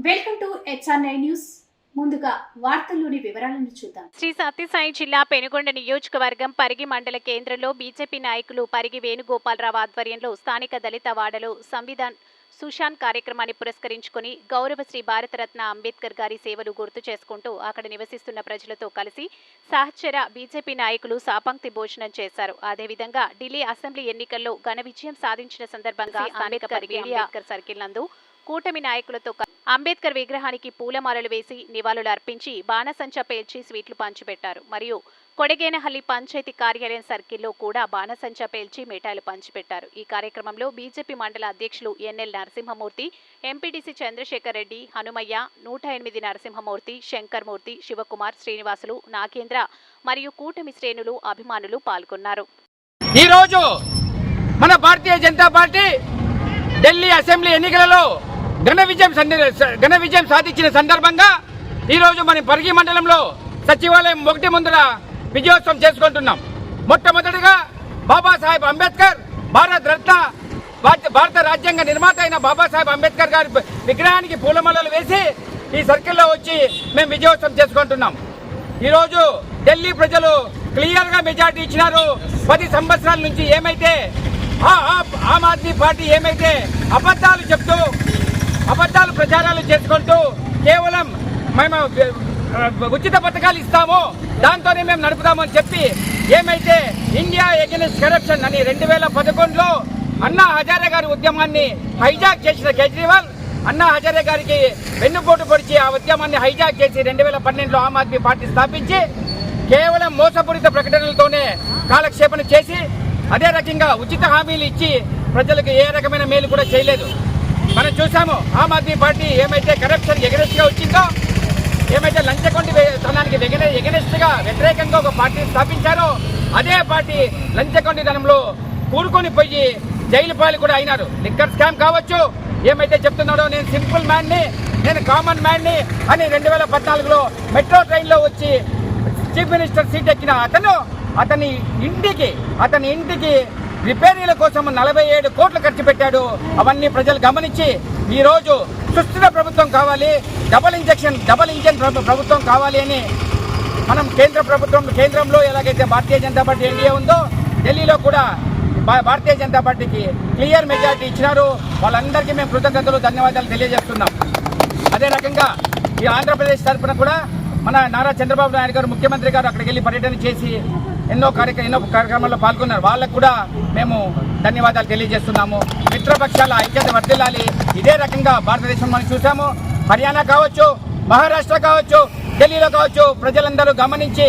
Welcome to HR9 news. ముందుగా వార్తల్లోని వివరాలను చూద్దాం. శ్రీ సత్యసాయి జిల్లా పెనుగొండ నియోజకవర్గం పరిగి మండల కేంద్రంలో బీజేపీ నాయకులు పరిగి వేణుగోపాలరావు ఆధ్వర్యంలో స్థానిక దళిత వాడలో సంవిధాన్ సుశాన్ కార్యక్రమాన్ని పురస్కరించుకుని గౌరవ శ్రీ భారతరత్న అంబేద్కర్ గారి సేవలు గుర్తు చేసుకుంటూ అక్కడ నివసిస్తున్న ప్రజలతో కలిసి సహచర బీజేపీ నాయకులు సాపంక్తి భోజనం చేశారు. అదేవిధంగా ఢిల్లీ అసెంబ్లీ ఎన్నికల్లో ఘన విజయం సాధించిన సందర్భంగా స్థానిక పరిగి అంబేద్కర్ సర్కిల్ నందు కూటమి నాయకులతో అంబేద్కర్ విగ్రహానికి పూలమాలలు వేసి నివాళులు అర్పించి బాణసంచా పేల్చి స్వీట్లు పంచిపెట్టారు. మరియు కొడగేనహల్లి పంచాయతీ కార్యాలయం సర్కిల్లో కూడా బాణసంచా పేల్చి మిఠాయిలు పంచిపెట్టారు. ఈ కార్యక్రమంలో బీజేపీ మండల అధ్యక్షులు ఎన్ఎల్ నరసింహమూర్తి, ఎంపీటీసీ చంద్రశేఖర్ రెడ్డి, హనుమయ్య, 108 నరసింహమూర్తి, శంకర్మూర్తి, శివకుమార్, శ్రీనివాసులు, నాగేంద్ర మరియు కూటమి శ్రేణులు, అభిమానులు పాల్గొన్నారు. ఈరోజు మన భారతీయ జనతా పార్టీ ఢిల్లీ అసెంబ్లీ ఎన్నికలలో ఘన విజయం సాధించిన సందర్భంగా ఈరోజు మన పరిగి మండలంలో సచివాలయం 1 ముందర విజయోత్సవం చేసుకుంటున్నాం. మొట్టమొదటిగా బాబాసాహెబ్ అంబేద్కర్ భారత రాజ్యాంగ నిర్మాత అయిన బాబాసాహెబ్ అంబేద్కర్ గారి విగ్రహానికి పూలమాలలు వేసి ఈ సర్కిల్లో వచ్చి మేము విజయోత్సవం చేసుకుంటున్నాం. ఈరోజు ఢిల్లీ ప్రజలు క్లియర్ గా మెజార్టీ ఇచ్చినారు. 10 సంవత్సరాల నుంచి ఏమైతే ఆమ్ ఆద్మీ పార్టీ ఏమైతే అబద్ధాలు ప్రచారాలు చేసుకుంటూ కేవలం మేము ఉచిత పథకాలు ఇస్తామో దాంతోనే మేము నడుపుతామని చెప్పి ఏమైతే ఇండియా ఎగెనిస్ట్ కరప్షన్ అని 2011లో అన్నా హజారే గారి ఉద్యమాన్ని హైజాక్ చేసిన కేజ్రీవాల్ అన్నా హజారే గారికి వెన్నుపోటు పొడిచి ఆ ఉద్యమాన్ని హైజాక్ చేసి 2012లో ఆమ్ ఆద్మీ పార్టీ స్థాపించి కేవలం మోసపూరిత ప్రకటనలతోనే కాలక్షేపణ చేసి అదే రకంగా ఉచిత హామీలు ఇచ్చి ప్రజలకు ఏ రకమైన మేలు కూడా చేయలేదు. మనం చూసాము ఆమ్ ఆద్మీ పార్టీ ఏమైతే కరప్షన్ ఎగనెస్ట్ గా వచ్చిందో, ఏమైతే లంచగొండి తనానికి ఎగనెస్ట్ గా వ్యతిరేకంగా ఒక పార్టీ స్థాపించారో అదే పార్టీ లంచగొండితనంలో కూరుకొని పోయి జైలు పాలు కూడా అయినారు. లిక్కర్ స్కామ్ కావచ్చు, ఏమైతే చెప్తున్నాడో నేను సింపుల్ మ్యాన్ ని, నేను కామన్ మ్యాన్ ని అని 2014లో మెట్రో ట్రైన్ లో వచ్చి చీఫ్ మినిస్టర్ సీట్ ఎక్కిన అతని ఇంటికి రిపేరీల కోసం 47 కోట్లు ఖర్చు పెట్టాడు. అవన్నీ ప్రజలు గమనించి ఈ రోజు సుస్థిర ప్రభుత్వం కావాలి, డబల్ ఇంజన్ ప్రభుత్వం కావాలి అని మనం కేంద్రంలో ఎలాగైతే భారతీయ జనతా పార్టీ ఎన్డీఏ ఉందో ఢిల్లీలో కూడా భారతీయ జనతా పార్టీకి క్లియర్ మెజార్టీ ఇచ్చినారు. వాళ్ళందరికీ మేము కృతజ్ఞతలు, ధన్యవాదాలు తెలియజేస్తున్నాం. అదే రకంగా ఈ ఆంధ్రప్రదేశ్ తరఫున కూడా మన నారా చంద్రబాబు నాయుడు గారు ముఖ్యమంత్రి గారు అక్కడికి వెళ్ళి పర్యటన చేసి ఎన్నో కార్యక్రమాల్లో పాల్గొన్నారు. వాళ్ళకు కూడా మేము ధన్యవాదాలు తెలియజేస్తున్నాము. మిత్రపక్షాల ఐక్యత వర్ధిల్లాలి. ఇదే రకంగా భారతదేశం మనం చూసాము. హర్యానా కావచ్చు, మహారాష్ట్ర కావచ్చు, ఢిల్లీలో కావచ్చు, ప్రజలందరూ గమనించి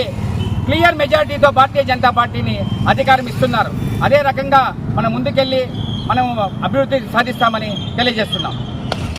క్లియర్ మెజారిటీతో భారతీయ జనతా పార్టీని అధికారం ఇస్తున్నారు. అదే రకంగా మనం ముందుకెళ్ళి మనం అభివృద్ధి సాధిస్తామని తెలియజేస్తున్నాం.